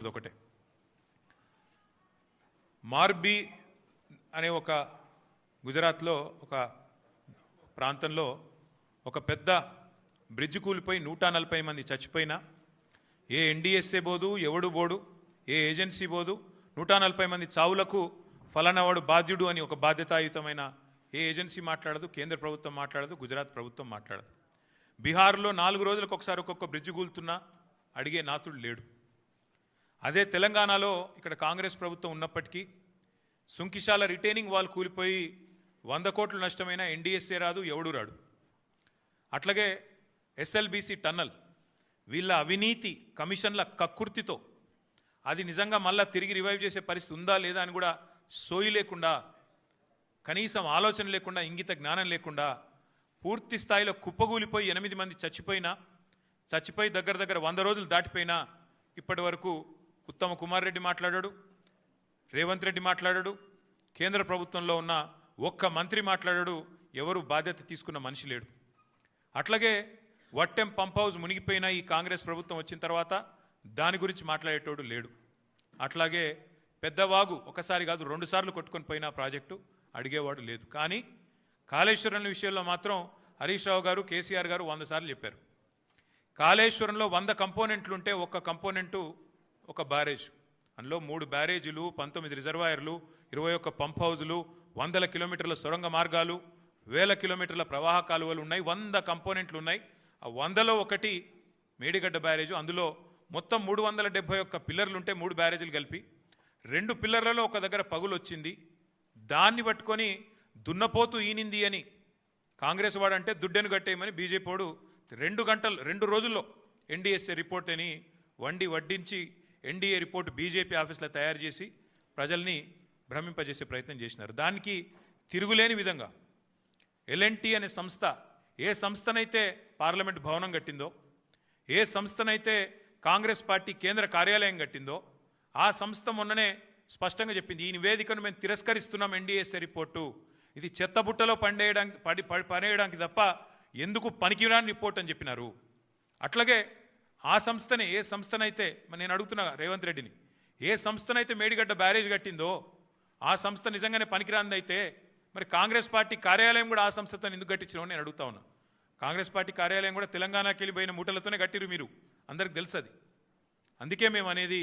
ఒకటే మార్బీ అనే ఒక గుజరాత్లో ఒక ప్రాంతంలో ఒక పెద్ద బ్రిడ్జ్ కూలిపోయి 140 మంది చచ్చిపోయినా ఏ ఎన్డీఎస్ఏ బోదు ఎవడు బోడు ఏ ఏజెన్సీ బోదు 140 మంది చావులకు ఫలానావాడు బాధ్యుడు అని ఒక బాధ్యతాయుతమైన ఏ ఏజెన్సీ మాట్లాడదు, కేంద్ర ప్రభుత్వం మాట్లాడదు, గుజరాత్ ప్రభుత్వం మాట్లాడదు. బీహార్లో 4 రోజులకు ఒకసారి ఒక్కొక్క బ్రిడ్జ్ కూలుతున్నా అడిగే నాతుడు లేడు. అదే తెలంగాణలో ఇక్కడ కాంగ్రెస్ ప్రభుత్వం ఉన్నప్పటికీ సుంకిశాల రిటైనింగ్ వాల్ కూలిపోయి 100 కోట్లు నష్టమైన ఎన్డీఎస్ఏ రాదు, ఎవడు రాడు. అట్లాగే ఎస్ఎల్బీసీ టన్నల్ వీళ్ళ అవినీతి కమిషన్ల కక్కుర్తితో అది నిజంగా మళ్ళా తిరిగి రివైవ్ చేసే పరిస్థితి ఉందా లేదా అని కూడా సోయి లేకుండా, కనీసం ఆలోచన లేకుండా, ఇంగిత జ్ఞానం లేకుండా పూర్తి స్థాయిలో కుప్పగూలిపోయి 8 మంది చచ్చిపోయి దగ్గర 100 రోజులు దాటిపోయినా ఇప్పటి వరకు ఉత్తమ కుమార్ రెడ్డి మాట్లాడాడు, రేవంత్ రెడ్డి మాట్లాడాడు, కేంద్ర ప్రభుత్వంలో ఉన్న ఒక్క మంత్రి మాట్లాడాడు, ఎవరు బాధ్యత తీసుకున్న మనిషి లేడు. అట్లాగే వట్టెం పంప్ హౌస్ మునిగిపోయిన ఈ కాంగ్రెస్ ప్రభుత్వం వచ్చిన తర్వాత దాని గురించి మాట్లాడేటోడు లేడు. అట్లాగే పెద్దవాగు ఒకసారి కాదు 2 సార్లు కొట్టుకొని పోయిన ప్రాజెక్టు అడిగేవాడు లేదు. కానీ కాళేశ్వరం విషయంలో మాత్రం హరీష్ రావు గారు, కేసీఆర్ గారు 100 సార్లు చెప్పారు. కాళేశ్వరంలో 100 కంపోనెంట్లు ఉంటే ఒక్క కంపోనెంటు ఒక బ్యారేజ్, అందులో 3 బ్యారేజీలు, 19 రిజర్వాయర్లు, 21 పంప్ హౌజులు, 100 కిలోమీటర్ల సొరంగ మార్గాలు, 1000 కిలోమీటర్ల ప్రవాహ కాలువలు ఉన్నాయి, 100 కంపోనెంట్లు ఉన్నాయి. ఆ 100లో ఒకటి మేడిగడ్డ బ్యారేజు. అందులో మొత్తం 371 పిల్లర్లు ఉంటే 3 బ్యారేజీలు కలిపి 2 పిల్లర్లలో ఒక దగ్గర పగులు వచ్చింది. దాన్ని పట్టుకొని దున్నపోతు ఈనింది అని కాంగ్రెస్ వాడంటే దుడ్డెను కట్టేయమని బీజేపీ వాడు 2 రోజుల్లో ఎన్డీఎస్ఏ రిపోర్ట్ అని వడ్డించి ఎన్డీఏ రిపోర్టు బీజేపీ ఆఫీసులో తయారు చేసి ప్రజల్ని భ్రమింపజేసే ప్రయత్నం చేసినారు. దానికి తిరుగులేని విధంగా ఎల్ఎన్టీ అనే సంస్థ ఏ సంస్థనైతే పార్లమెంట్ భవనం కట్టిందో, ఏ సంస్థనైతే కాంగ్రెస్ పార్టీ కేంద్ర కార్యాలయం కట్టిందో ఆ సంస్థ మొన్ననే స్పష్టంగా చెప్పింది, ఈ నివేదికను మేము తిరస్కరిస్తున్నాం, ఎన్డీఎస్ఏ రిపోర్టు ఇది చెత్తబుట్టలో పడేయడానికి తప్ప ఎందుకు పనికిరాని రిపోర్ట్ అని చెప్పినారు. అట్లాగే ఆ సంస్థనే ఏ సంస్థనైతే నేను అడుగుతున్నా రేవంత్ రెడ్డిని, ఏ సంస్థనైతే మేడిగడ్డ బ్యారేజ్ కట్టిందో ఆ సంస్థ నిజంగానే పనికిరాందైతే మరి కాంగ్రెస్ పార్టీ కార్యాలయం కూడా ఆ సంస్థతో ఎందుకు కట్టించినామని నేను అడుగుతా ఉన్నా. కాంగ్రెస్ పార్టీ కార్యాలయం కూడా తెలంగాణకి వెళ్ళిపోయిన మూటలతోనే కట్టిరు, మీరు అందరికి తెలుసు అది. అందుకే మేము అనేది